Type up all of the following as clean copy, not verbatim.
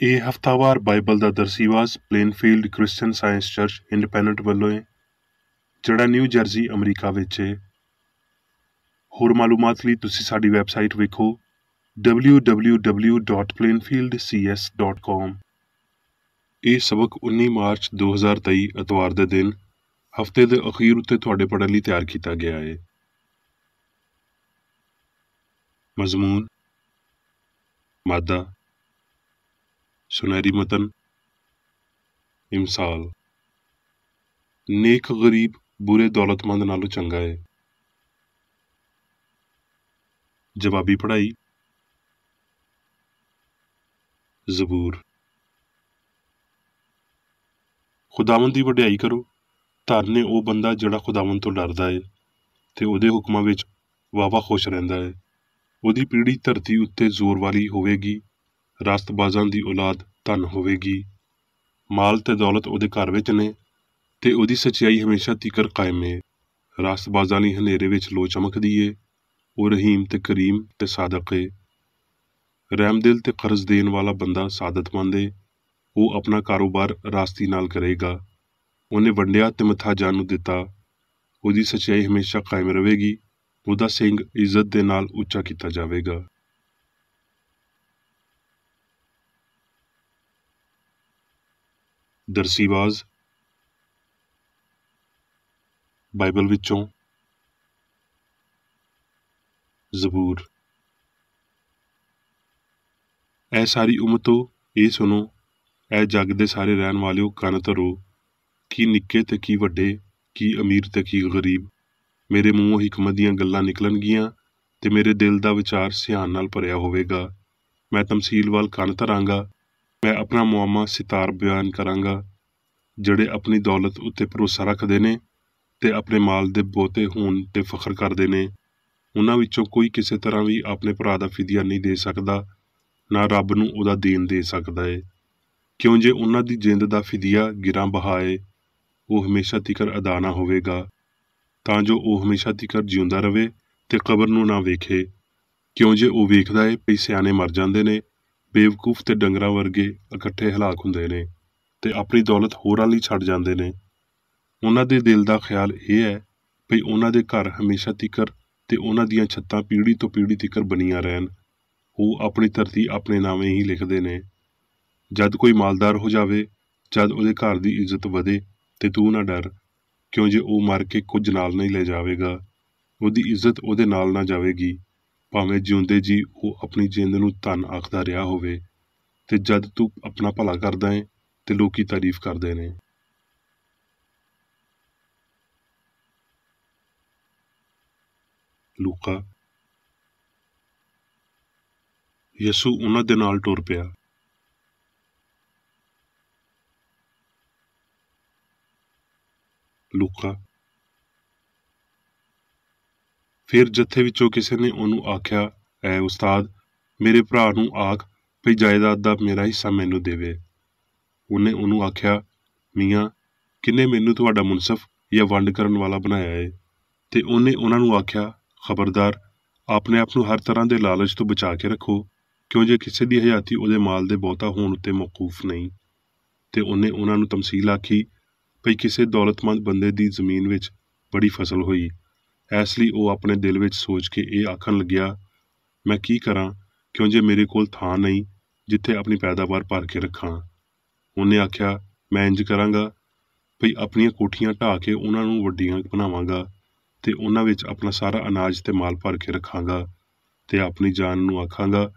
ਇਹ ਹਫ਼ਤਾਵਾਰ ਬਾਈਬਲ ਦਾ ਦਰਸੀਵਾਸ Plainfield Christian Science Church Independent ਵੱਲੋਂ ਹੈ, ਜਿਹੜਾ ਨਿਊ ਜਰਸੀ ਅਮਰੀਕਾ ਵਿੱਚ ਹੈ। ਹੋਰ ਮਾਲੂਮਾਤ ਲਈ ਤੁਸੀਂ ਸਾਡੀ ਵੈਬਸਾਈਟ ਵੇਖੋ www.plainfieldcs.com। ਇਹ ਸਬਕ 19 ਮਾਰਚ 2023 ਐਤਵਾਰ ਦੇ ਦਿਨ ਹਫ਼ਤੇ ਦੇ ਅਖੀਰ ਉੱਤੇ ਤੁਹਾਡੇ ਪੜ੍ਹਨ ਲਈ ਤਿਆਰ ਕੀਤਾ ਗਿਆ ਹੈ। ਮਜ਼ਮੂਨ, ਮਾਦਾ, ਸੁਨਹਿਰੀ ਮਤਨ, ਇਮਸਾਲ। ਨੇਕ ਗਰੀਬ ਬੁਰੇ ਦੌਲਤਮੰਦ ਨਾਲੋਂ ਚੰਗਾ ਹੈ। ਜਵਾਬੀ ਪੜ੍ਹਾਈ। ਜ਼ਬੂਰ। ਖੁਦਾਵੰਦ ਦੀ ਵਡਿਆਈ ਕਰੋ। ਧੰਨ ਹੈ ਉਹ ਬੰਦਾ ਜਿਹੜਾ ਖੁਦਾਵੰਦ ਤੋਂ ਡਰਦਾ ਹੈ ਤੇ ਉਹਦੇ ਹੁਕਮਾਂ ਵਿੱਚ ਵਾਹਵਾ ਖੁਸ਼ ਰਹਿੰਦਾ ਹੈ। ਉਹਦੀ ਪੀੜ੍ਹੀ ਧਰਤੀ ਉੱਤੇ ਜ਼ੋਰ ਵਾਲੀ ਹੋਵੇਗੀ। ਰਸਤਬਾਜ਼ਾਂ ਦੀ ਔਲਾਦ ਧਨ ਹੋਵੇਗੀ। ਮਾਲ ਤੇ ਦੌਲਤ ਉਹਦੇ ਘਰ ਵਿੱਚ ਨੇ ਤੇ ਉਹਦੀ ਸੱਚਾਈ ਹਮੇਸ਼ਾ ਤੀਕਰ ਕਾਇਮ ਹੈ। ਰਸਤਬਾਜ਼ਾਂ ਲਈ ਹਨੇਰੇ ਵਿੱਚ ਲੋ ਚਮਕਦੀ ਏ। ਉਹ ਰਹੀਮ ਤੇ ਕਰੀਮ ਤੇ ਸਾਦਕ ਏ। ਰਹਿਮਦਿਲ ਤੇ ਕਰਜ਼ ਦੇਣ ਵਾਲਾ ਬੰਦਾ ਸਾਦਤਮੰਦ ਏ। ਉਹ ਆਪਣਾ ਕਾਰੋਬਾਰ ਰਾਸਤੀ ਨਾਲ ਕਰੇਗਾ। ਉਹਨੇ ਵੰਡਿਆ ਤੇ ਮੱਥਾ ਜਾਣ ਨੂੰ ਦਿੱਤਾ। ਉਹਦੀ ਸੱਚਾਈ ਹਮੇਸ਼ਾ ਕਾਇਮ ਰਹੇਗੀ। ਉਹਦਾ ਸਿੰਘ ਇੱਜ਼ਤ ਦੇ ਨਾਲ ਉੱਚਾ ਕੀਤਾ ਜਾਵੇਗਾ। ਦਰਸੀਵਾਜ਼ ਬਾਈਬਲ ਵਿੱਚੋਂ ਜ਼ਬੂਰ। ਐ ਸਾਰੀ ਉਮਤੋ ਇਹ ਸੁਣੋ, ਐ ਜੱਗ ਦੇ ਸਾਰੇ ਰਹਿਣ ਵਾਲਿਓ ਕੰਨ ਧਰੋ। ਕੀ ਨਿੱਕੇ ਤੇ ਕੀ ਵੱਡੇ, ਕੀ ਅਮੀਰ ਤੇ ਕੀ ਗਰੀਬ, ਮੇਰੇ ਮੂੰਹੋਂ ਹਿਕਮਤ ਦੀਆਂ ਗੱਲਾਂ ਨਿਕਲਣਗੀਆਂ ਤੇ ਮੇਰੇ ਦਿਲ ਦਾ ਵਿਚਾਰ ਸਿਆਣ ਨਾਲ ਭਰਿਆ ਹੋਵੇਗਾ। ਮੈਂ ਤਮਸੀਲ ਵੱਲ ਕੰਨ ਧਰਾਂਗਾ। ਮੈਂ ਆਪਣਾ ਮੁਆਮਾ ਸਿਤਾਰ ਬਿਆਨ ਕਰਾਂਗਾ। ਜਿਹੜੇ ਆਪਣੀ ਦੌਲਤ ਉੱਤੇ ਭਰੋਸਾ ਰੱਖਦੇ ਨੇ ਤੇ ਆਪਣੇ ਮਾਲ ਦੇ ਬਹੁਤੇ ਹੋਣ ਤੇ ਫਖਰ ਕਰਦੇ ਨੇ, ਉਹਨਾਂ ਵਿੱਚੋਂ ਕੋਈ ਕਿਸੇ ਤਰ੍ਹਾਂ ਵੀ ਆਪਣੇ ਭਰਾ ਦਾ ਫਿਦਿਆ ਨਹੀਂ ਦੇ ਸਕਦਾ, ਨਾ ਰੱਬ ਨੂੰ ਉਹਦਾ ਦੇਣ ਦੇ ਸਕਦਾ ਏ। ਕਿਉਂ ਜੇ ਉਹਨਾਂ ਦੀ ਜਿੰਦ ਦਾ ਫਿਦਿਆ ਗਿਰਾਂ ਬਹਾਏ, ਉਹ ਹਮੇਸ਼ਾ ਤਿਕਰ ਅਦਾ ਨਾ ਹੋਵੇਗਾ, ਤਾਂ ਜੋ ਉਹ ਹਮੇਸ਼ਾ ਤਿਕਰ ਜਿਉਂਦਾ ਰਵੇ ਤੇ ਕਬਰ ਨੂੰ ਨਾ ਵੇਖੇ। ਕਿਉਂ ਜੇ ਉਹ ਵੇਖਦਾ ਏ ਵੀ ਸਿਆਣੇ ਮਰ ਜਾਂਦੇ ਨੇ, ਬੇਵਕੂਫ ਤੇ ਡੰਗਰਾਂ ਵਰਗੇ ਇਕੱਠੇ ਹਲਾਕ ਹੁੰਦੇ ਨੇ ਤੇ ਆਪਣੀ ਦੌਲਤ ਹੋਰਾਂ ਲਈ ਛੱਡ ਜਾਂਦੇ ਨੇ। ਉਹਨਾਂ ਦੇ ਦਿਲ ਦਾ ਖਿਆਲ ਇਹ ਹੈ ਵੀ ਉਹਨਾਂ ਦੇ ਘਰ ਹਮੇਸ਼ਾ ਤਿਕਰ ਤੇ ਉਹਨਾਂ ਦੀਆਂ ਛੱਤਾਂ ਪੀੜ੍ਹੀ ਤੋਂ ਪੀੜ੍ਹੀ ਤਿਕਰ ਬਣੀਆਂ ਰਹਿਣ। ਉਹ ਆਪਣੀ ਧਰਤੀ ਆਪਣੇ ਨਾਵੇਂ ਹੀ ਲਿਖਦੇ ਨੇ। ਜਦ ਕੋਈ ਮਾਲਦਾਰ ਹੋ ਜਾਵੇ, ਜਦ ਉਹਦੇ ਘਰ ਦੀ ਇੱਜ਼ਤ ਵਧੇ ਤੇ ਤੂੰ ਨਾ ਡਰ, ਕਿਉਂ ਜੇ ਉਹ ਮਰ ਕੇ ਕੁਝ ਨਾਲ ਨਹੀਂ ਲੈ ਜਾਵੇਗਾ। ਉਹਦੀ ਇੱਜ਼ਤ ਉਹਦੇ ਨਾਲ ਨਾ ਜਾਵੇਗੀ, ਭਾਵੇਂ ਜਿਉਂਦੇ ਜੀ ਉਹ ਆਪਣੀ ਜਿੰਦ ਨੂੰ ਧਨ ਆਖਦਾ ਰਿਹਾ ਹੋਵੇ। ਤੇ ਜਦ ਤੂੰ ਆਪਣਾ ਭਲਾ ਕਰਦਾ ਏ ਤੇ ਲੋਕੀ ਤਾਰੀਫ ਕਰਦੇ ਨੇ। ਲੂਕਾ। ਯਸੂ ਉਹਨਾਂ ਦੇ ਨਾਲ ਟੁਰ ਪਿਆ। ਲੂਕਾ। ਫਿਰ ਜੱਥੇ ਵਿੱਚੋਂ ਕਿਸੇ ਨੇ ਉਹਨੂੰ ਆਖਿਆ, ਐ ਉਸਤਾਦ, ਮੇਰੇ ਭਰਾ ਨੂੰ ਆਖ ਭਈ ਜਾਇਦਾਦ ਦਾ ਮੇਰਾ ਹਿੱਸਾ ਮੈਨੂੰ ਦੇਵੇ। ਉਹਨੇ ਉਹਨੂੰ ਆਖਿਆ, ਮੀਆਂ, ਕਿੰਨੇ ਮੈਨੂੰ ਤੁਹਾਡਾ ਮੁਨਸਫ ਜਾਂ ਵੰਡ ਕਰਨ ਵਾਲਾ ਬਣਾਇਆ ਏ। ਤੇ ਉਹਨੇ ਉਹਨਾਂ ਨੂੰ ਆਖਿਆ, ਖਬਰਦਾਰ, ਆਪਣੇ ਆਪ ਨੂੰ ਹਰ ਤਰ੍ਹਾਂ ਦੇ ਲਾਲਚ ਤੋਂ ਬਚਾ ਕੇ ਰੱਖੋ, ਕਿਉਂ ਜੇ ਕਿਸੇ ਦੀ ਹਯਾਤੀ ਉਹਦੇ ਮਾਲ ਦੇ ਬਹੁਤਾ ਹੋਣ ਉੱਤੇ ਮੌਕੂਫ ਨਹੀਂ। ਤੇ ਉਹਨੇ ਉਹਨਾਂ ਨੂੰ ਤਮਸੀਲ ਆਖੀ ਭਈ ਕਿਸੇ ਦੌਲਤਮੰਦ ਬੰਦੇ ਦੀ ਜ਼ਮੀਨ ਵਿੱਚ ਬੜੀ ਫਸਲ ਹੋਈ। ਇਸ ਲਈ ਉਹ ਆਪਣੇ ਦਿਲ ਵਿੱਚ ਸੋਚ ਕੇ ਇਹ ਆਖਣ ਲੱਗਿਆ, ਮੈਂ ਕੀ ਕਰਾਂ, ਕਿਉਂ ਜੇ ਮੇਰੇ ਕੋਲ ਥਾਂ ਨਹੀਂ ਜਿੱਥੇ ਆਪਣੀ ਪੈਦਾਵਾਰ ਭਰ ਕੇ ਰੱਖਾਂ। ਉਹਨੇ ਆਖਿਆ, ਮੈਂ ਇੰਜ ਕਰਾਂਗਾ ਭਈ ਆਪਣੀਆਂ ਕੋਠੀਆਂ ਢਾਹ ਕੇ ਉਹਨਾਂ ਨੂੰ ਵੱਡੀਆਂ ਬਣਾਵਾਂਗਾ ਤੇ ਉਹਨਾਂ ਵਿੱਚ ਆਪਣਾ ਸਾਰਾ ਅਨਾਜ ਤੇ ਮਾਲ ਭਰ ਕੇ ਰੱਖਾਂਗਾ ਤੇ ਆਪਣੀ ਜਾਨ ਨੂੰ ਆਖਾਂਗਾ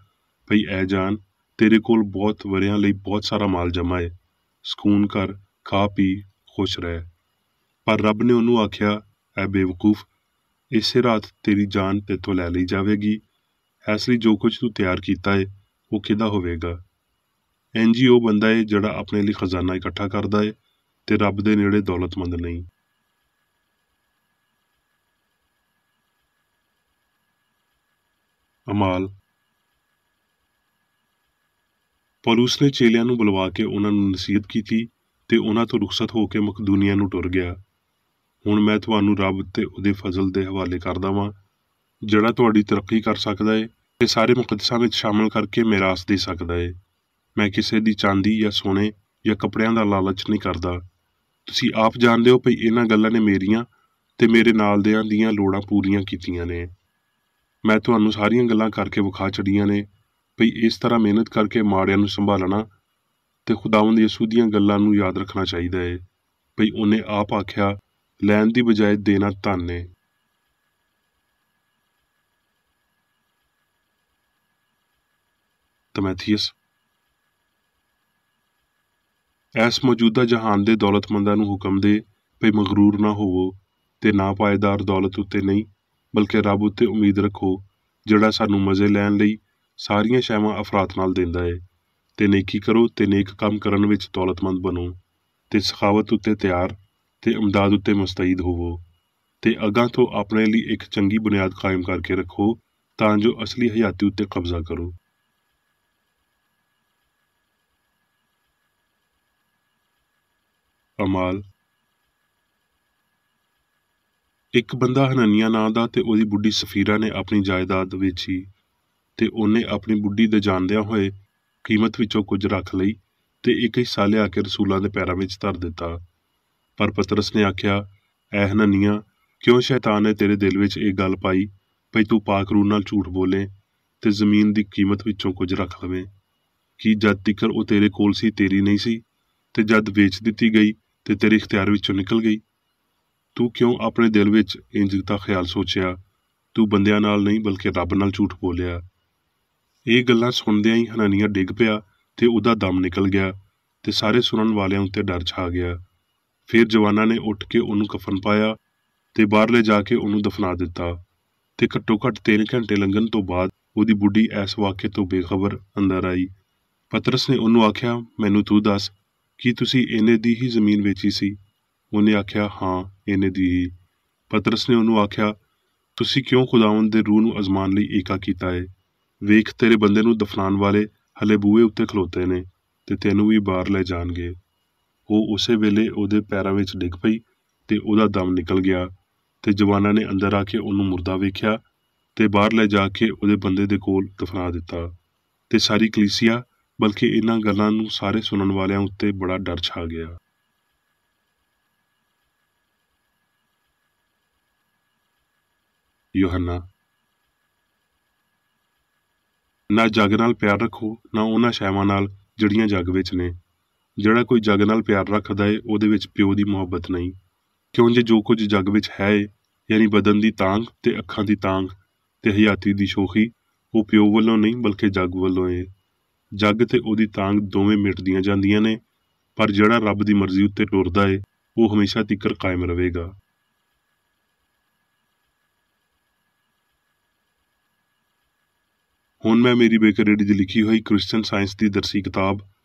ਭਈ ਐ ਜਾਨ, ਤੇਰੇ ਕੋਲ ਬਹੁਤ ਵਰਿਆਂ ਲਈ ਬਹੁਤ ਸਾਰਾ ਮਾਲ ਜਮ੍ਹਾਂ ਏ, ਸਕੂਨ ਕਰ, ਖਾ ਪੀ, ਖੁਸ਼ ਰਹਿ। ਪਰ ਰੱਬ ਨੇ ਉਹਨੂੰ ਆਖਿਆ, ਐ ਬੇਵਕੂਫ, ਇਸੇ ਰਾਤ ਤੇਰੀ ਜਾਨ ਤੇਥੋਂ ਲੈ ਲਈ ਜਾਵੇਗੀ। ਇਸ ਲਈ ਜੋ ਕੁਝ ਤੂੰ ਤਿਆਰ ਕੀਤਾ ਏ ਉਹ ਕਿਹਦਾ ਹੋਵੇਗਾ। ਇੰਝ ਹੀ ਉਹ ਬੰਦਾ ਏ ਜਿਹੜਾ ਆਪਣੇ ਲਈ ਖਜ਼ਾਨਾ ਇਕੱਠਾ ਕਰਦਾ ਏ ਤੇ ਰੱਬ ਦੇ ਨੇੜੇ ਦੌਲਤਮੰਦ ਨਹੀਂ। ਅਮਾਲ। ਪੌਲੁਸ ਨੇ ਚੇਲਿਆਂ ਨੂੰ ਬੁਲਵਾ ਕੇ ਉਹਨਾਂ ਨੂੰ ਨਸੀਹਤ ਕੀਤੀ ਤੇ ਉਹਨਾਂ ਤੋਂ ਰੁਖਸਤ ਹੋ ਕੇ ਮਕਦੂਨੀਆ ਨੂੰ ਟੁਰ ਗਿਆ। ਹੁਣ ਮੈਂ ਤੁਹਾਨੂੰ ਰੱਬ ਤੇ ਉਹਦੇ ਫਜ਼ਲ ਦੇ ਹਵਾਲੇ ਕਰਦਾ ਵਾਂ, ਜਿਹੜਾ ਤੁਹਾਡੀ ਤਰੱਕੀ ਕਰ ਸਕਦਾ ਏ ਤੇ ਸਾਰੇ ਮੁਕੱਦਸਾਂ ਵਿੱਚ ਸ਼ਾਮਲ ਕਰਕੇ ਮਿਰਾਸ ਦੇ ਸਕਦਾ ਏ। मैं किसी दी चांदी या सोने या कपड़िਆਂ ਦਾ ਲਾਲਚ नहीं करदा। ਤੁਸੀਂ ਆਪ ਜਾਣਦੇ ਹੋ ਭਈ ਇਹਨਾਂ ਗੱਲਾਂ ਨੇ ਮੇਰੀਆਂ ਤੇ ਮੇਰੇ ਨਾਲਦਿਆਂ ਦੀਆਂ ਲੋੜਾਂ ਪੂਰੀਆਂ ਕੀਤੀਆਂ ਨੇ। ਮੈਂ ਤੁਹਾਨੂੰ ਸਾਰੀਆਂ ਗੱਲਾਂ ਕਰਕੇ ਵਿਖਾ ਛੱਡੀਆਂ ਨੇ ਭਈ ਇਸ ਤਰ੍ਹਾਂ ਮਿਹਨਤ ਕਰਕੇ ਮਾੜਿਆਂ ਨੂੰ ਸੰਭਾਲਣਾ ਤੇ ਖੁਦਾਵੰਦ ਯਿਸੂ ਦੀਆਂ ਗੱਲਾਂ ਨੂੰ ਯਾਦ ਰੱਖਣਾ ਚਾਹੀਦਾ ਹੈ ਭਈ ਉਹਨੇ ਆਪ ਆਖਿਆ ਲੈਣ ਦੀ ਬਜਾਏ ਦੇਣਾ ਧਨ ਹੈ। ਤਮੈਥੀਅਸ। ਐਸ ਮੌਜੂਦਾ ਜਹਾਨ ਦੇ ਦੌਲਤਮੰਦਾਂ ਨੂੰ ਹੁਕਮ ਦੇ ਭਈ ਮਗਰੂਰ ਨਾ ਹੋਵੋ ਤੇ ਨਾ ਪਾਏਦਾਰ ਦੌਲਤ ਉੱਤੇ ਨਹੀਂ ਬਲਕਿ ਰੱਬ ਉੱਤੇ ਉਮੀਦ ਰੱਖੋ ਜਿਹੜਾ ਸਾਨੂੰ ਮਜ਼ੇ ਲੈਣ ਲਈ ਸਾਰੀਆਂ ਸ਼ੈਵਾਂ ਅਫਰਾਤ ਨਾਲ ਦਿੰਦਾ ਹੈ। ਤੇ ਨੇਕੀ ਕਰੋ ਤੇ ਨੇਕ ਕੰਮ ਕਰਨ ਵਿੱਚ ਦੌਲਤਮੰਦ ਬਣੋ ਤੇ ਸਖਾਵਤ ਉੱਤੇ ਤਿਆਰ ਤੇ ਇਮਦਾਦ ਉੱਤੇ ਮੁਸਤੈਦ ਹੋਵੋ ਤੇ ਅੱਗਾਂ ਤੋਂ ਆਪਣੇ ਲਈ ਇੱਕ ਚੰਗੀ ਬੁਨਿਆਦ ਕਾਇਮ ਕਰਕੇ ਰੱਖੋ ਤਾਂ ਜੋ ਅਸਲੀ ਹਯਾਤੀ ਉੱਤੇ ਕਬਜ਼ਾ ਕਰੋ। ਅਮਾਲ। ਇੱਕ ਬੰਦਾ ਹਨਨੀਆ ਨਾਂ ਦਾ ਤੇ ਉਹਦੀ ਬੁੱਢੀ ਸਫੀਰਾ ਨੇ ਆਪਣੀ ਜਾਇਦਾਦ ਵੇਚੀ ਤੇ ਉਹਨੇ ਆਪਣੀ ਬੁੱਢੀ ਦੇ ਜਾਣਦਿਆਂ ਹੋਏ ਕੀਮਤ ਵਿੱਚੋਂ ਕੁਝ ਰੱਖ ਲਈ ਤੇ ਇੱਕ ਹਿੱਸਾ ਲਿਆ ਕੇ ਰਸੂਲਾਂ ਦੇ ਪੈਰਾਂ ਵਿੱਚ ਧਰ ਦਿੱਤਾ। ਪਰ ਪਤਰਸ ਨੇ ਆਖਿਆ, ਐ ਹਨਨੀਆ, ਕਿਉਂ ਸ਼ੈਤਾਨ ਨੇ ਤੇਰੇ ਦਿਲ ਵਿੱਚ ਇਹ ਗੱਲ ਪਾਈ ਭਈ ਤੂੰ ਪਾਕ ਰੂਹ ਨਾਲ ਝੂਠ ਬੋਲੇ ਤੇ ਜ਼ਮੀਨ ਦੀ ਕੀਮਤ ਵਿੱਚੋਂ ਕੁਝ ਰੱਖ ਲਵੇਂ? ਕੀ ਜਦ ਤੀਕਰ ਉਹ ਤੇਰੇ ਕੋਲ ਸੀ ਤੇਰੀ ਨਹੀਂ ਸੀ ਤੇ ਜਦ ਵੇਚ ਦਿੱਤੀ ਗਈ ਤੇ ਤੇਰੇ ਇਖਤਿਆਰ ਵਿੱਚੋਂ ਨਿਕਲ ਗਈ? ਤੂੰ ਕਿਉਂ ਆਪਣੇ ਦਿਲ ਵਿੱਚ ਇੰਜ ਦਾ ਖਿਆਲ ਸੋਚਿਆ? ਤੂੰ ਬੰਦਿਆਂ ਨਾਲ ਨਹੀਂ ਬਲਕਿ ਰੱਬ ਨਾਲ ਝੂਠ ਬੋਲਿਆ। ਇਹ ਗੱਲਾਂ ਸੁਣਦਿਆਂ ਹੀ ਹਨਨੀਆ ਡਿੱਗ ਪਿਆ ਤੇ ਉਹਦਾ ਦਮ ਨਿਕਲ ਗਿਆ ਤੇ ਸਾਰੇ ਸੁਣਨ ਵਾਲਿਆਂ ਉੱਤੇ ਡਰ ਛਾ ਗਿਆ। ਫਿਰ ਜਵਾਨਾਂ ਨੇ ਉੱਠ ਕੇ ਉਹਨੂੰ ਕਫਨ ਪਾਇਆ ਤੇ ਬਾਹਰ ਲੈ ਜਾ ਕੇ ਉਹਨੂੰ ਦਫਨਾ ਦਿੱਤਾ ਤੇ ਘੱਟੋ ਘੱਟ 3 ਘੰਟੇ ਲੰਘਣ ਤੋਂ ਬਾਅਦ ਉਹਦੀ ਬੁੱਢੀ ਇਸ ਵਾਕਿਏ ਤੋਂ ਬੇਖਬਰ ਅੰਦਰ ਆਈ। ਪਤਰਸ ਨੇ ਉਹਨੂੰ ਆਖਿਆ, ਮੈਨੂੰ ਤੂੰ ਦੱਸ, ਕੀ ਤੁਸੀਂ ਇਹਨੇ ਦੀ ਹੀ ਜ਼ਮੀਨ ਵੇਚੀ ਸੀ? ਉਹਨੇ ਆਖਿਆ, ਹਾਂ, ਇਹਨੇ ਦੀ ਹੀ। ਪਤਰਸ ਨੇ ਉਹਨੂੰ ਆਖਿਆ, ਤੁਸੀਂ ਕਿਉਂ ਖੁਦਾਵੰਦ ਦੇ ਰੂਹ ਨੂੰ ਅਜ਼ਮਾਨ ਲਈ ਏਕਾ ਕੀਤਾ ਹੈ? ਵੇਖ, ਤੇਰੇ ਬੰਦੇ ਨੂੰ ਦਫਨਾਉਣ ਵਾਲੇ ਹਲੇ ਬੂਹੇ ਉੱਤੇ ਖਲੋਤੇ ਨੇ ਤੇ ਤੈਨੂੰ ਵੀ ਬਾਹਰ ਲੈ ਜਾਣਗੇ। ਉਹ ਉਸੇ ਵੇਲੇ ਉਹਦੇ ਪੈਰਾਂ ਵਿੱਚ ਡਿੱਗ ਪਈ ਤੇ ਉਹਦਾ ਦਮ ਨਿਕਲ ਗਿਆ ਤੇ ਜਵਾਨਾਂ ਨੇ ਅੰਦਰ ਆ ਕੇ ਉਹਨੂੰ ਮੁਰਦਾ ਵੇਖਿਆ ਤੇ ਬਾਹਰ ਲੈ ਜਾ ਕੇ ਉਹਦੇ ਬੰਦੇ ਦੇ ਕੋਲ ਦਫਨਾ ਦਿੱਤਾ। ਤੇ ਸਾਰੀ ਕਲੀਸਿਆ ਬਲਕਿ ਇਹਨਾਂ ਗੱਲਾਂ ਨੂੰ ਸਾਰੇ ਸੁਣਨ ਵਾਲਿਆਂ ਉੱਤੇ ਬੜਾ ਡਰ ਛਾ ਗਿਆ। ਯੋਹੰਨਾ। ਨਾ ਜੱਗ ਨਾਲ ਪਿਆਰ ਰੱਖੋ ਨਾ ਉਹਨਾਂ ਸ਼ੈਵਾਂ ਨਾਲ ਜਿਹੜੀਆਂ ਜੱਗ ਵਿੱਚ ਨੇ। ਜਿਹੜਾ ਕੋਈ ਜੱਗ ਨਾਲ ਪਿਆਰ ਰੱਖਦਾ ਏ ਉਹਦੇ ਵਿੱਚ ਪਿਓ ਦੀ ਮੁਹੱਬਤ ਨਹੀਂ, ਕਿਉਂ ਜੇ ਜੋ ਕੁਝ ਜੱਗ ਵਿੱਚ ਹੈ ਯਾਨੀ ਬਦਨ ਦੀ ਤਾਂਘ ਤੇ ਅੱਖਾਂ ਦੀ ਤਾਂਘ ਤੇ ਹਯਾਤੀ ਦੀ ਸ਼ੋਖੀ, ਉਹ ਪਿਓ ਵੱਲੋਂ ਨਹੀਂ ਬਲਕਿ ਜੱਗ ਵੱਲੋਂ ਏ। ਜੱਗ ਤੇ ਉਹਦੀ ਤਾਂਘ ਦੋਵੇਂ ਮਿਟਦੀਆਂ ਜਾਂਦੀਆਂ ਨੇ, ਪਰ ਜਿਹੜਾ ਰੱਬ ਦੀ ਮਰਜ਼ੀ ਉੱਤੇ ਟੁਰਦਾ ਏ ਉਹ ਹਮੇਸ਼ਾ ਤੀਕਰ ਕਾਇਮ ਰਹੇਗਾ। ਹੁਣ ਮੈਂ ਮੇਰੀ ਬੇਕਰੇਡੀ ਦੀ ਲਿਖੀ ਹੋਈ ਕ੍ਰਿਸਚਨ ਸਾਇੰਸ ਦੀ ਦਰਸੀ ਕਿਤਾਬ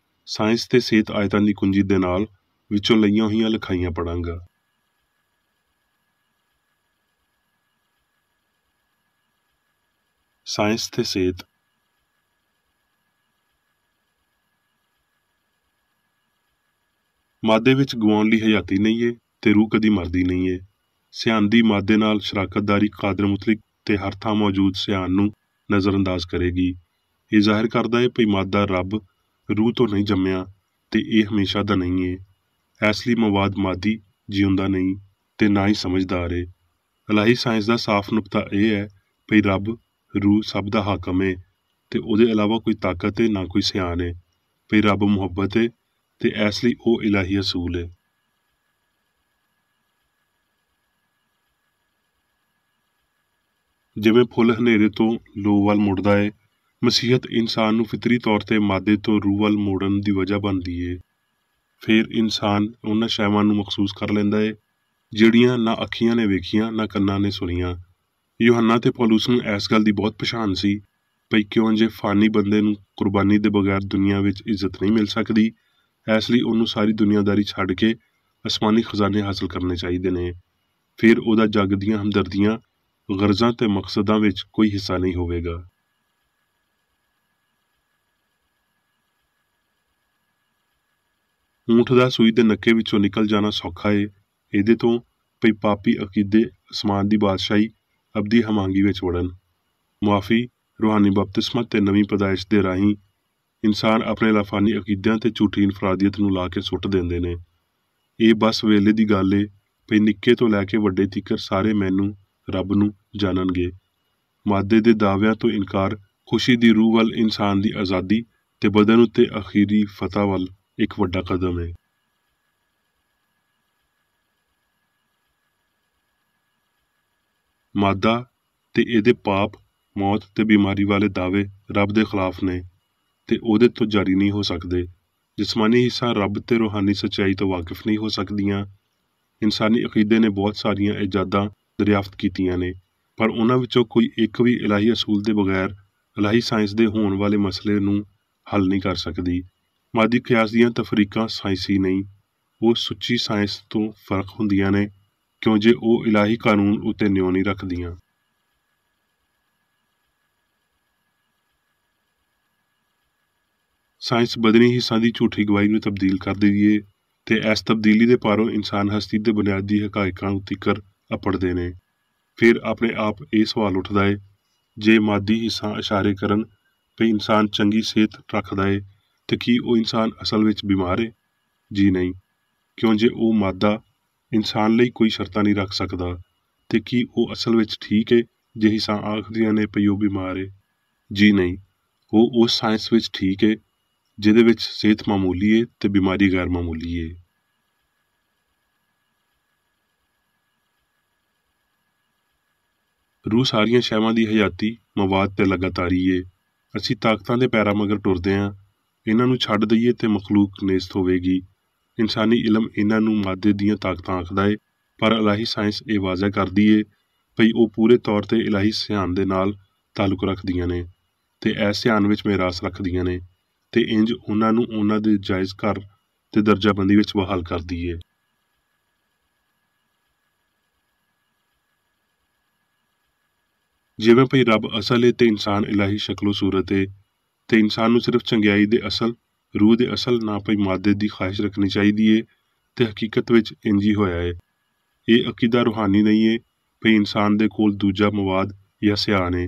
ਸਾਇੰਸ ਤੇ ਸਿਹਤ ਆਇਤਾਂ ਦੀ ਕੁੰਜੀ ਦੇ ਨਾਲ ਵਿੱਚੋਂ ਲਈਆਂ ਹੋਈਆਂ ਲਿਖਾਈਆਂ ਪੜਾਂਗਾ। ਸਾਇੰਸ ਤੇ ਸਿਹਤ। ਮਾਦੇ ਵਿੱਚ ਗਵਾਉਣ ਲਈ ਹਯਾਤੀ ਨਹੀਂ ਏ ਤੇ ਰੂਹ ਕਦੀ ਮਰਦੀ ਨਹੀਂ ਏ। ਸਿਆਣ ਦੀ ਮਾਦੇ ਨਾਲ ਸ਼ਰਾਕਤਦਾਰੀ ਕਾਦਰ ਮੁਤਲਕ ਤੇ ਹਰ ਥਾਂ ਮੌਜੂਦ ਸਿਆਣ ਨੂੰ ਨਜ਼ਰਅੰਦਾਜ਼ ਕਰੇਗੀ। ਇਹ ਜ਼ਾਹਿਰ ਕਰਦਾ ਏ ਭਈ ਮਾਦਾ ਰੱਬ ਰੂਹ ਤੋਂ ਨਹੀਂ ਜੰਮਿਆ ਤੇ ਇਹ ਹਮੇਸ਼ਾ ਦਾ ਨਹੀਂ ਏ। ਇਸ ਲਈ ਮਵਾਦ ਮਾਦੀ ਜਿਉਂਦਾ ਨਹੀਂ ਤੇ ਨਾ ਹੀ ਸਮਝਦਾਰ ਏ। ਇਲਾਹੀ ਸਾਇੰਸ ਦਾ ਸਾਫ਼ ਨੁਕਤਾ ਇਹ ਹੈ ਭਈ ਰੱਬ ਰੂਹ ਸਭ ਦਾ ਹਾਕਮ ਏ ਤੇ ਉਹਦੇ ਇਲਾਵਾ ਕੋਈ ਤਾਕਤ ਏ ਨਾ ਕੋਈ ਸਿਆਣ ਏ। ਭਈ ਰੱਬ ਮੁਹੱਬਤ ਏ ਤੇ ਇਸ ਲਈ ਉਹ ਇਲਾਹੀ ਅਸੂਲ ਏ। ਜਿਵੇਂ ਫੁੱਲ ਹਨੇਰੇ ਤੋਂ ਲੋ ਵੱਲ ਮੁੜਦਾ ਏ, ਮਸੀਹਤ ਇਨਸਾਨ ਨੂੰ ਫਿਤਰੀ ਤੌਰ ਤੇ ਮਾਦੇ ਤੋਂ ਰੂਹ ਵੱਲ ਮੋੜਨ ਦੀ ਵਜ੍ਹਾ ਬਣਦੀ ਏ। ਫਿਰ ਇਨਸਾਨ ਉਹਨਾਂ ਸ਼ੈਵਾਂ ਨੂੰ ਮਹਿਸੂਸ ਕਰ ਲੈਂਦਾ ਏ ਜਿਹੜੀਆਂ ਨਾ ਅੱਖੀਆਂ ਨੇ ਵੇਖੀਆਂ ਨਾ ਕੰਨਾਂ ਨੇ ਸੁਣੀਆਂ। ਯੋਹੰਨਾ ਤੇ ਪੌਲੁਸ ਨੂੰ ਇਸ ਗੱਲ ਦੀ ਬਹੁਤ ਪਛਾਣ ਸੀ ਭਈ ਕਿਉਂ ਜੇ ਫਾਨੀ ਬੰਦੇ ਨੂੰ ਕੁਰਬਾਨੀ ਦੇ ਬਗੈਰ ਦੁਨੀਆ ਵਿੱਚ ਇੱਜ਼ਤ ਨਹੀਂ ਮਿਲ ਸਕਦੀ, ਇਸ ਲਈ ਉਹਨੂੰ ਸਾਰੀ ਦੁਨੀਆਦਾਰੀ ਛੱਡ ਕੇ ਅਸਮਾਨੀ ਖਜ਼ਾਨੇ ਹਾਸਲ ਕਰਨੇ ਚਾਹੀਦੇ ਨੇ। ਫਿਰ ਉਹਦਾ ਜੱਗ ਦੀਆਂ ਹਮਦਰਦੀਆਂ, ਗਰਜ਼ਾਂ ਤੇ ਮਕਸਦਾਂ ਵਿੱਚ ਕੋਈ ਹਿੱਸਾ ਨਹੀਂ ਹੋਵੇਗਾ। ਊਂਠ ਦਾ ਸੂਈ ਦੇ ਨੱਕੇ ਵਿੱਚੋਂ ਨਿਕਲ ਜਾਣਾ ਸੌਖਾ ਏ ਇਹਦੇ ਤੋਂ ਭਈ ਪਾਪੀ ਅਕੀਦੇ ਅਸਮਾਨ ਦੀ ਬਾਦਸ਼ਾਹੀ ਅਬਦੀ ਹਮਾਂਗੀ ਵਿੱਚ ਵੜਨ। ਮੁਆਫੀ, ਰੂਹਾਨੀ ਬਪਤਿਸਮਾ ਤੇ ਨਵੀਂ ਪੈਦਾਇਸ਼ ਦੇ ਰਾਹੀਂ इंसान अपने लाफानी अकीदियां ते झूठी इनफरादियत नूं ला के सुੱਟ ਦਿੰਦੇ ਨੇ। ਇਹ ਬਸ ਵੇਲੇ ਦੀ ਗੱਲ ਏ ਭਈ ਨਿੱਕੇ ਤੋਂ ਲੈ ਕੇ ਵੱਡੇ ਤੀਕਰ ਸਾਰੇ ਮੈਨੂੰ ਰੱਬ ਨੂੰ ਜਾਣਨਗੇ। ਮਾਦੇ ਦੇ ਦਾਅਵਿਆਂ ਤੋਂ ਇਨਕਾਰ, ਖੁਸ਼ੀ ਦੀ ਰੂਹ ਵੱਲ ਇਨਸਾਨ ਦੀ ਆਜ਼ਾਦੀ ਤੇ ਬਦਨ ਉੱਤੇ ਅਖੀਰੀ ਫਤਹ ਵੱਲ ਇੱਕ ਵੱਡਾ ਕਦਮ ਹੈ। ਮਾਦਾ ਤੇ ਇਹਦੇ ਪਾਪ, ਮੌਤ ਤੇ ਬਿਮਾਰੀ ਵਾਲੇ ਦਾਅਵੇ ਰੱਬ ਦੇ ਖਿਲਾਫ ਨੇ ਤੇ ਉਹਦੇ ਤੋਂ ਜਾਰੀ ਨਹੀਂ ਹੋ ਸਕਦੇ। ਜਿਸਮਾਨੀ ਹਿੱਸਾ ਰੱਬ ਤੇ ਰੂਹਾਨੀ ਸੱਚਾਈ ਤੋਂ ਵਾਕਿਫ ਨਹੀਂ ਹੋ ਸਕਦੀਆਂ। ਇਨਸਾਨੀ ਅਕੀਦੇ ਨੇ ਬਹੁਤ ਸਾਰੀਆਂ ਇਜਾਦਾਂ ਦਰਿਆਫਤ ਕੀਤੀਆਂ ਨੇ, ਪਰ ਉਹਨਾਂ ਵਿੱਚੋਂ ਕੋਈ ਇੱਕ ਵੀ ਇਲਾਹੀ ਅਸੂਲ ਦੇ ਬਗੈਰ ਇਲਾਹੀ ਸਾਇੰਸ ਦੇ ਹੋਣ ਵਾਲੇ ਮਸਲੇ ਨੂੰ ਹੱਲ ਨਹੀਂ ਕਰ ਸਕਦੀ। ਮਾਦੀ ਕਿਆਸ ਦੀਆਂ ਤਫਰੀਕਾਂ ਸਾਇੰਸੀ ਨਹੀਂ, ਉਹ ਸੁੱਚੀ ਸਾਇੰਸ ਤੋਂ ਫਰਕ ਹੁੰਦੀਆਂ ਨੇ, ਕਿਉਂ ਜੇ ਉਹ ਇਲਾਹੀ ਕਾਨੂੰਨ ਉੱਤੇ ਨਿਉ ਨਹੀਂ ਰੱਖਦੀਆਂ। ਸਾਇੰਸ ਬਦਨੀ ਹਿੱਸਾਂ ਦੀ ਝੂਠੀ ਗਵਾਹੀ ਨੂੰ ਤਬਦੀਲ ਕਰ ਦਿੰਦੀ ਏ ਤੇ ਇਸ ਤਬਦੀਲੀ ਦੇ ਪਾਰੋਂ ਇਨਸਾਨ ਹਸਤੀ ਦੇ ਬੁਨਿਆਦੀ ਹਕਾਇਕਾਂ ਉੱਤੀਕਰ ਅਪੜਦੇ ਨੇ। ਫਿਰ ਆਪਣੇ ਆਪ ਇਹ ਸਵਾਲ ਉੱਠਦਾ ਏ, ਜੇ ਮਾਦੀ ਹਿੱਸਾ ਇਸ਼ਾਰੇ ਕਰਨ ਵੀ ਇਨਸਾਨ ਚੰਗੀ ਸਿਹਤ ਰੱਖਦਾ ਏ ਤੇ ਕੀ ਉਹ ਇਨਸਾਨ ਅਸਲ ਵਿੱਚ ਬਿਮਾਰ ਏ? ਜੀ ਨਹੀਂ, ਕਿਉਂ ਜੇ ਉਹ ਮਾਦਾ ਇਨਸਾਨ ਲਈ ਕੋਈ ਸ਼ਰਤਾਂ ਨਹੀਂ ਰੱਖ ਸਕਦਾ ਤੇ ਕੀ ਉਹ ਅਸਲ ਵਿੱਚ ਠੀਕ ਏ ਜੇ ਹਿੱਸਾਂ ਆਖਦੀਆਂ ਨੇ ਪਈ ਉਹ ਬਿਮਾਰ ਏ? ਜੀ ਨਹੀਂ, ਉਹ ਉਸ ਸਾਇੰਸ ਵਿੱਚ ਠੀਕ ਏ ਜਿਹਦੇ ਵਿੱਚ ਸਿਹਤ ਮਾਮੂਲੀ ਏ ਤੇ ਬਿਮਾਰੀ ਗੈਰ ਮਾਮੂਲੀ ਏ। ਰੂਹ ਸਾਰੀਆਂ ਸ਼ੈਵਾਂ ਦੀ ਹਯਾਤੀ ਮਵਾਦ ਤੇ ਲਗਾਤਾਰੀ ਏ। ਅਸੀਂ ਤਾਕਤਾਂ ਦੇ ਪੈਰਾਂ ਮਗਰ ਟੁਰਦੇ ਹਾਂ, ਇਹਨਾਂ ਨੂੰ ਛੱਡ ਦਈਏ ਤੇ ਮਖਲੂਕ ਨੇਸਤ ਹੋਵੇਗੀ। ਇਨਸਾਨੀ ਇਲਮ ਇਹਨਾਂ ਨੂੰ ਮਾਦੇ ਦੀਆਂ ਤਾਕਤਾਂ ਆਖਦਾ ਏ, ਪਰ ਇਲਾਹੀ ਸਾਇੰਸ ਇਹ ਵਾਜ਼ਹ ਕਰਦੀ ਏ ਭਈ ਉਹ ਪੂਰੇ ਤੌਰ ਤੇ ਇਲਾਹੀ ਸਿਆਣ ਦੇ ਨਾਲ ਤਾਲੁਕ ਰੱਖਦੀਆਂ ਨੇ ਤੇ ਇਸ ਸਿਆਣ ਵਿੱਚ ਮੇਰਾਸ ਰੱਖਦੀਆਂ ਨੇ ਤੇ ਇੰਜ ਉਹਨਾਂ ਨੂੰ ਉਹਨਾਂ ਦੇ ਜਾਇਜ਼ ਘਰ ਤੇ ਦਰਜਾਬੰਦੀ ਵਿੱਚ ਬਹਾਲ ਕਰਦੀ ਏ। ਜਿਵੇਂ ਭਈ ਰੱਬ ਅਸਲ ਏ ਤੇ ਇਨਸਾਨ ਇਲਾਹੀ ਸ਼ਕਲੋ ਸੂਰਤ ਏ ਤੇ ਇਨਸਾਨ ਨੂੰ ਸਿਰਫ ਚੰਗਿਆਈ ਦੇ ਅਸਲ, ਰੂਹ ਦੇ ਅਸਲ ਨਾ ਭਈ ਮਾਦੇ ਦੀ ਖਾਹਿਸ਼ ਰੱਖਣੀ ਚਾਹੀਦੀ ਏ ਤੇ ਹਕੀਕਤ ਵਿੱਚ ਇੰਜ ਹੀ ਹੋਇਆ ਏ। ਇਹ ਅਕੀਦਾ ਰੂਹਾਨੀ ਨਹੀਂ ਏ ਭਈ ਇਨਸਾਨ ਦੇ ਕੋਲ ਦੂਜਾ ਮਵਾਦ ਜਾਂ ਸਿਆਣ ਏ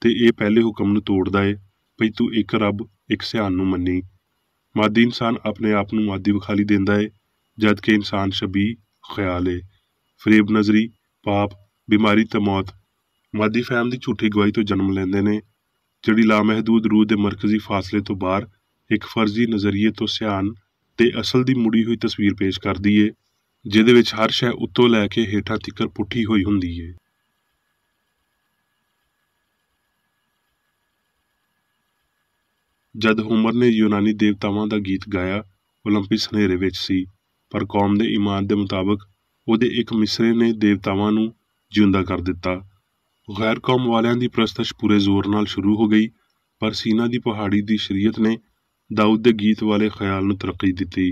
ਤੇ ਇਹ ਪਹਿਲੇ ਹੁਕਮ ਨੂੰ ਤੋੜਦਾ ਏ ਭਈ ਤੂੰ ਇੱਕ ਰੱਬ, ਇੱਕ ਸਿਆਣ ਨੂੰ ਮੰਨੀ। ਮਾਦੀ ਇਨਸਾਨ ਆਪਣੇ ਆਪ ਨੂੰ ਮਾਦੀ ਵਿਖਾਲੀ ਦਿੰਦਾ ਏ, ਜਦ ਕਿ ਇਨਸਾਨ ਸ਼ਬੀਹ ਖਿਆਲ ਏ। ਫਰੇਬ ਨਜ਼ਰੀ, ਪਾਪ, ਬਿਮਾਰੀ ਤੇ ਮੌਤ ਮਾਦੀ ਫਹਿਮ ਦੀ ਝੂਠੀ ਗਵਾਹੀ ਤੋਂ ਜਨਮ ਲੈਂਦੇ ਨੇ, ਜਿਹੜੀ ਲਾਮਹਿਦੂਦ ਰੂਹ ਦੇ ਮਰਕਜ਼ੀ ਫਾਸਲੇ ਤੋਂ ਬਾਹਰ ਇੱਕ ਫਰਜ਼ੀ ਨਜ਼ਰੀਏ ਤੋਂ ਸਿਆਣ ਤੇ ਅਸਲ ਦੀ ਮੁੜੀ ਹੋਈ ਤਸਵੀਰ ਪੇਸ਼ ਕਰਦੀ ਏ, ਜਿਹਦੇ ਵਿੱਚ ਹਰ ਸ਼ੈ ਉੱਤੋਂ ਲੈ ਕੇ ਹੇਠਾਂ ਤੀਕਰ ਪੁੱਠੀ ਹੋਈ ਹੁੰਦੀ ਏ। ਜਦ ਹੋਮਰ ਨੇ ਯੂਨਾਨੀ ਦੇਵਤਾਵਾਂ ਦਾ ਗੀਤ ਗਾਇਆ, ਓਲੰਪਿਸ ਹਨੇਰੇ ਵਿੱਚ ਸੀ, ਪਰ ਕੌਮ ਦੇ ਈਮਾਨ ਦੇ ਮੁਤਾਬਕ ਉਹਦੇ ਇੱਕ ਮਿਸਰੇ ਨੇ ਦੇਵਤਾਵਾਂ ਨੂੰ ਜਿਉਂਦਾ ਕਰ ਦਿੱਤਾ। ਗੈਰ ਕੌਮ ਵਾਲਿਆਂ ਦੀ ਪ੍ਰਸਤਸ਼ ਪੂਰੇ ਜ਼ੋਰ ਨਾਲ ਸ਼ੁਰੂ ਹੋ ਗਈ, ਪਰ ਸੀਨਾ ਦੀ ਪਹਾੜੀ ਦੀ ਸ਼ਰੀਅਤ ਨੇ ਦਾਊਦ ਦੇ ਗੀਤ ਵਾਲੇ ਖਿਆਲ ਨੂੰ ਤਰੱਕੀ ਦਿੱਤੀ।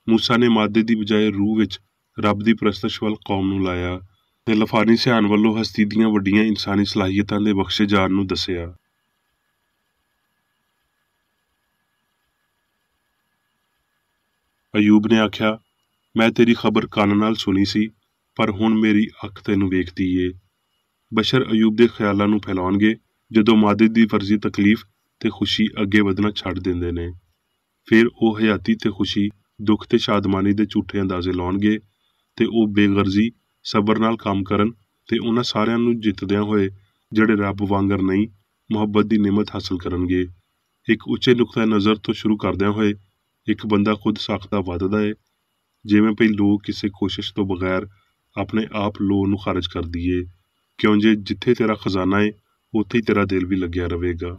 ਮੂਸਾ ਨੇ ਮਾਦੇ ਦੀ ਬਜਾਏ ਰੂਹ ਵਿੱਚ ਰੱਬ ਦੀ ਪ੍ਰਸਤਸ਼ ਵੱਲ ਕੌਮ ਨੂੰ ਲਾਇਆ ਤੇ ਲਫਾਨੀ ਸਿਆਣ ਵੱਲੋਂ ਹਸਤੀ ਦੀਆਂ ਵੱਡੀਆਂ ਇਨਸਾਨੀ ਸਲਾਹੀਅਤਾਂ ਦੇ ਬਖਸ਼ੇ ਜਾਣ ਨੂੰ ਦੱਸਿਆ। ਅਯੂਬ ਨੇ ਆਖਿਆ, ਮੈਂ ਤੇਰੀ ਖਬਰ ਕੰਨ ਨਾਲ ਸੁਣੀ ਸੀ, ਪਰ ਹੁਣ ਮੇਰੀ ਅੱਖ ਤੈਨੂੰ ਵੇਖਦੀ ਏ। ਬਸ਼ਰ ਅਯੂਬ ਦੇ ਖਿਆਲਾਂ ਨੂੰ ਫੈਲਾਉਣਗੇ ਜਦੋਂ ਮਾਦੇ ਦੀ ਫਰਜ਼ੀ ਤਕਲੀਫ ਤੇ ਖੁਸ਼ੀ ਅੱਗੇ ਵਧਣਾ ਛੱਡ ਦਿੰਦੇ ਨੇ। ਫਿਰ ਉਹ ਹਯਾਤੀ ਤੇ ਖੁਸ਼ੀ, ਦੁੱਖ ਤੇ ਸ਼ਾਦਮਾਨੀ ਦੇ ਝੂਠੇ ਅੰਦਾਜ਼ੇ ਲਾਉਣਗੇ ਤੇ ਉਹ ਬੇਗਰਜ਼ੀ, ਸਬਰ ਨਾਲ ਕੰਮ ਕਰਨ ਤੇ ਉਹਨਾਂ ਸਾਰਿਆਂ ਨੂੰ ਜਿੱਤਦਿਆਂ ਹੋਏ ਜਿਹੜੇ ਰੱਬ ਵਾਂਗਰ ਨਹੀਂ, ਮੁਹੱਬਤ ਦੀ ਨਿਮਤ ਹਾਸਲ ਕਰਨਗੇ। ਇੱਕ ਉੱਚੇ ਨੁਕਤਾ ਨਜ਼ਰ ਤੋਂ ਸ਼ੁਰੂ ਕਰਦਿਆਂ ਹੋਏ ਇੱਕ ਬੰਦਾ ਖੁਦ ਸਾਖਤਾ ਵੱਧਦਾ ਏ, ਜਿਵੇਂ ਭਈ ਲੋਹ ਕਿਸੇ ਕੋਸ਼ਿਸ਼ ਤੋਂ ਬਗੈਰ ਆਪਣੇ ਆਪ ਲੋਹ ਨੂੰ ਖਾਰਜ ਕਰਦੀ ਏ, ਕਿਉਂ ਜੇ ਜਿੱਥੇ ਤੇਰਾ ਖਜ਼ਾਨਾ ਏ ਉੱਥੇ ਹੀ ਤੇਰਾ ਦਿਲ ਵੀ ਲੱਗਿਆ ਰਹੇਗਾ।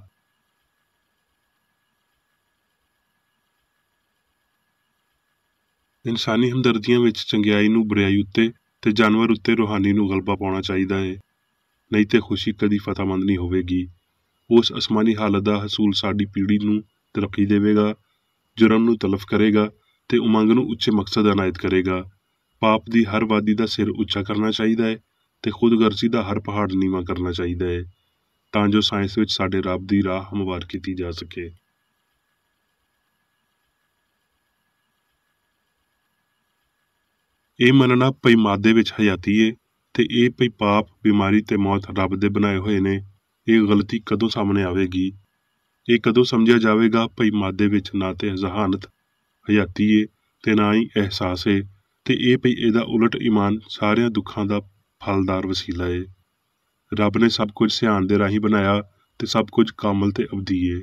ਇਨਸਾਨੀ ਹਮਦਰਦੀਆਂ ਵਿੱਚ ਚੰਗਿਆਈ ਨੂੰ ਬੁਰਿਆਈ ਉੱਤੇ ਤੇ ਜਾਨਵਰ ਉੱਤੇ ਰੂਹਾਨੀ ਨੂੰ ਗਲਬਾ ਪਾਉਣਾ ਚਾਹੀਦਾ ਏ, ਨਹੀਂ ਤੇ ਖੁਸ਼ੀ ਕਦੀ ਫਤਹਮੰਦ ਨਹੀਂ ਹੋਵੇਗੀ। ਉਸ ਅਸਮਾਨੀ ਹਾਲਤ ਦਾ ਹਸੂਲ ਸਾਡੀ ਪੀੜ੍ਹੀ ਨੂੰ ਤਰੱਕੀ ਦੇਵੇਗਾ, ਜੁਰਮ ਨੂੰ ਤਲਫ ਕਰੇਗਾ ਤੇ ਉਮੰਗ ਨੂੰ ਉੱਚੇ ਮਕਸਦ ਅਨਾਇਤ ਕਰੇਗਾ। ਪਾਪ ਦੀ ਹਰ ਵਾਦੀ ਦਾ ਸਿਰ ਉੱਚਾ ਕਰਨਾ ਚਾਹੀਦਾ ਹੈ ਤੇ ਖੁਦਗਰਜ਼ੀ ਦਾ ਹਰ ਪਹਾੜ ਨੀਵਾਂ ਕਰਨਾ ਚਾਹੀਦਾ ਹੈ, ਤਾਂ ਜੋ ਸਾਇੰਸ ਵਿੱਚ ਸਾਡੇ ਰੱਬ ਦੀ ਰਾਹ ਹਮਵਾਰ ਕੀਤੀ ਜਾ ਸਕੇ। ਇਹ ਮੰਨਣਾ ਭਈ ਮਾਦੇ ਵਿੱਚ ਹਯਾਤੀ ਏ ਤੇ ਇਹ ਭਈ ਪਾਪ, ਬਿਮਾਰੀ ਤੇ ਮੌਤ ਰੱਬ ਦੇ ਬਣਾਏ ਹੋਏ ਨੇ, ਇਹ ਗਲਤੀ ਕਦੋਂ ਸਾਹਮਣੇ ਆਵੇਗੀ? ਇਹ ਕਦੋਂ ਸਮਝਿਆ ਜਾਵੇਗਾ ਭਈ ਮਾਦੇ ਵਿੱਚ ਨਾ ਤੇ ਜ਼ਹਾਨਤ ਹਯਾਤੀ ਏ ਤੇ ਨਾ ਹੀ ਅਹਿਸਾਸ ਏ, ਤੇ ਇਹ ਭਈ ਇਹਦਾ ਉਲਟ ਈਮਾਨ ਸਾਰਿਆਂ ਦੁੱਖਾਂ ਦਾ ਫਲਦਾਰ ਵਸੀਲਾ ਏ। ਰੱਬ ਨੇ ਸਭ ਕੁਝ ਸਿਆਣ ਦੇ ਰਾਹੀਂ ਬਣਾਇਆ ਤੇ ਸਭ ਕੁਝ ਕਾਮਲ ਤੇ ਅਬਦੀ ਏ।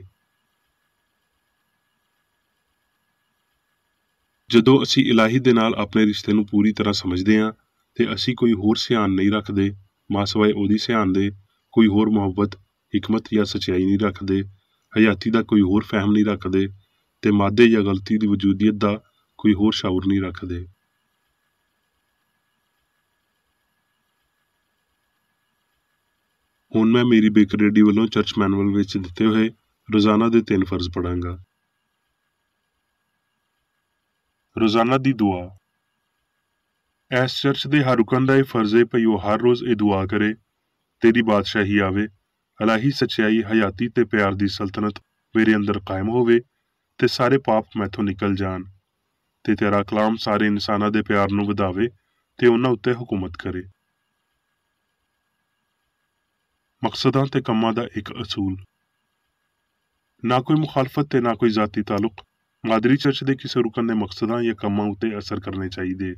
ਜਦੋਂ ਅਸੀਂ ਇਲਾਹੀ ਦੇ ਨਾਲ ਆਪਣੇ ਰਿਸ਼ਤੇ ਨੂੰ ਪੂਰੀ ਤਰ੍ਹਾਂ ਸਮਝਦੇ ਹਾਂ ਤੇ ਅਸੀਂ ਕੋਈ ਹੋਰ ਸਿਆਣ ਨਹੀਂ ਰੱਖਦੇ ਮਾਂ ਸਿਵਾਏ ਉਹਦੀ ਸਿਆਣ ਦੇ, ਕੋਈ ਹੋਰ ਮੁਹੱਬਤ ਹਕਮਤ ਜਾਂ ਸੱਚਾਈ ਨਹੀਂ ਰੱਖਦੇ, ਹਯਾਤੀ ਦਾ ਕੋਈ ਹੋਰ ਫਹਿਮ ਨਹੀਂ ਰੱਖਦੇ ਤੇ ਮਾਦੇ ਜਾਂ ਗਲਤੀ ਦੀ ਵਜੂਦੀਅਤ ਦਾ ਕੋਈ ਹੋਰ ਸ਼ਾਉਰ ਨਹੀਂ ਰੱਖਦੇ। ਹੁਣ ਮੈਂ ਮੇਰੀ ਬੇਕਰੇਡੀ ਵੱਲੋਂ ਚਰਚ ਮੈਨੂਅਲ ਵਿੱਚ ਦਿੱਤੇ ਹੋਏ ਰੋਜ਼ਾਨਾ ਦੇ 3 ਫਰਜ਼ ਪੜਾਂਗਾ। ਰੋਜ਼ਾਨਾ ਦੀ ਦੁਆ। ਇਸ ਚਰਚ ਦੇ ਹਰ ਰੁਕਨ ਦਾ ਇਹ ਫਰਜ਼ ਹੈ ਭਈ ਉਹ ਹਰ ਰੋਜ਼ ਇਹ ਦੁਆ ਕਰੇ, ਤੇਰੀ ਬਾਦਸ਼ਾਹੀ ਆਵੇ, ਇਲਾਹੀ ਸੱਚਾਈ ਹਯਾਤੀ ਤੇ ਪਿਆਰ ਦੀ ਸਲਤਨਤ ਮੇਰੇ ਅੰਦਰ ਕਾਇਮ ਹੋਵੇ ਤੇ ਸਾਰੇ ਪਾਪ ਮੈਥੋਂ ਨਿਕਲ ਜਾਣ ਤੇ ਤੇਰਾ ਕਲਾਮ ਸਾਰੇ ਇਨਸਾਨਾਂ ਦੇ ਪਿਆਰ ਨੂੰ ਵਧਾਵੇ ਤੇ ਉਹਨਾਂ ਉੱਤੇ ਹੁਕੂਮਤ ਕਰੇ। ਮਕਸਦਾਂ ਤੇ ਕੰਮਾਂ ਦਾ ਇੱਕ ਅਸੂਲ। ਨਾ ਕੋਈ ਮੁਖਾਲਫਤ ਤੇ ਨਾ ਕੋਈ ਜ਼ਾਤੀ ਤਾਲੁਕ ਮਾਦਰੀ ਚਰਚ ਦੇ ਕਿਸੇ ਰੁਕਨ ਦੇ ਮਕਸਦਾਂ ਜਾਂ ਕੰਮਾਂ ਉੱਤੇ ਅਸਰ ਕਰਨੇ ਚਾਹੀਦੇ।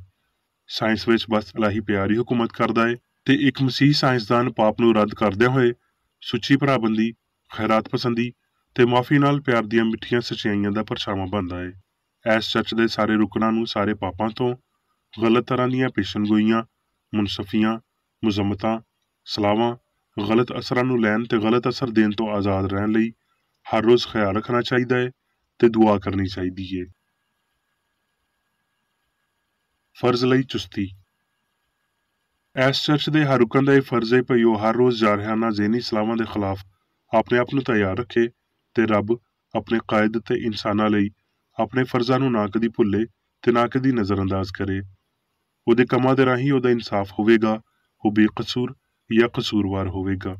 ਸਾਇੰਸ ਵਿੱਚ ਬਸ ਇਲਾਹੀ ਪਿਆਰ ਹੀ ਹੁਕੂਮਤ ਕਰਦਾ ਹੈ ਤੇ ਇੱਕ ਮਸੀਹ ਸਾਇੰਸਦਾਨ ਪਾਪ ਨੂੰ ਰੱਦ ਕਰਦਿਆਂ ਹੋਏ ਸੁੱਚੀ ਭਰਾਬੰਦੀ, ਖੈਰਾਤ ਪਸੰਦੀ ਤੇ ਮਾਫੀ ਨਾਲ ਪਿਆਰ ਦੀਆਂ ਮਿੱਠੀਆਂ ਸੱਚਾਈਆਂ ਦਾ ਪਰਛਾਵਾਂ ਬਣਦਾ ਹੈ। ਇਸ ਚਰਚ ਦੇ ਸਾਰੇ ਰੁਕਨਾਂ ਨੂੰ ਸਾਰੇ ਪਾਪਾਂ ਤੋਂ, ਗਲਤ ਤਰ੍ਹਾਂ ਦੀਆਂ ਪੇਸ਼ਨਗੋਈਆਂ, ਮੁਨਸਫੀਆਂ, ਮੁਜ਼ੰਮਤਾਂ, ਸਲਾਵਾਂ, ਗਲਤ ਅਸਰਾਂ ਨੂੰ ਲੈਣ ਤੇ ਗਲਤ ਅਸਰ ਦੇਣ ਤੋਂ ਆਜ਼ਾਦ ਰਹਿਣ ਲਈ ਹਰ ਰੋਜ਼ ਖਿਆਲ ਰੱਖਣਾ ਚਾਹੀਦਾ ਹੈ ਤੇ ਦੁਆ ਕਰਨੀ ਚਾਹੀਦੀ ਹੈ। ਫਰਜ਼ ਲਈ ਚੁਸਤੀ। ਇਸ ਚਰਚ ਦੇ ਹਰ ਰੁਕਨ ਦਾ ਇਹ ਫਰਜ਼ ਹੈ ਭਈ ਉਹ ਹਰ ਰੋਜ਼ ਜਾਰਹਾਨਾ ਜ਼ਹਿਨੀ ਸਲਾਵਾਂ ਦੇ ਖਿਲਾਫ ਆਪਣੇ ਆਪ ਨੂੰ ਤਿਆਰ ਰੱਖੇ ਤੇ ਰੱਬ ਆਪਣੇ ਕਾਇਦ ਤੇ ਇਨਸਾਨਾਂ ਲਈ ਆਪਣੇ ਫਰਜ਼ਾਂ ਨੂੰ ਨਾ ਕਦੀ ਭੁੱਲੇ ਤੇ ਨਾ ਕਦੀ ਨਜ਼ਰਅੰਦਾਜ਼ ਕਰੇ। ਉਹਦੇ ਕੰਮਾਂ ਦੇ ਰਾਹੀਂ ਉਹਦਾ ਇਨਸਾਫ ਹੋਵੇਗਾ, ਉਹ ਬੇਕਸੂਰ ਜਾਂ ਕਸੂਰਵਾਰ ਹੋਵੇਗਾ।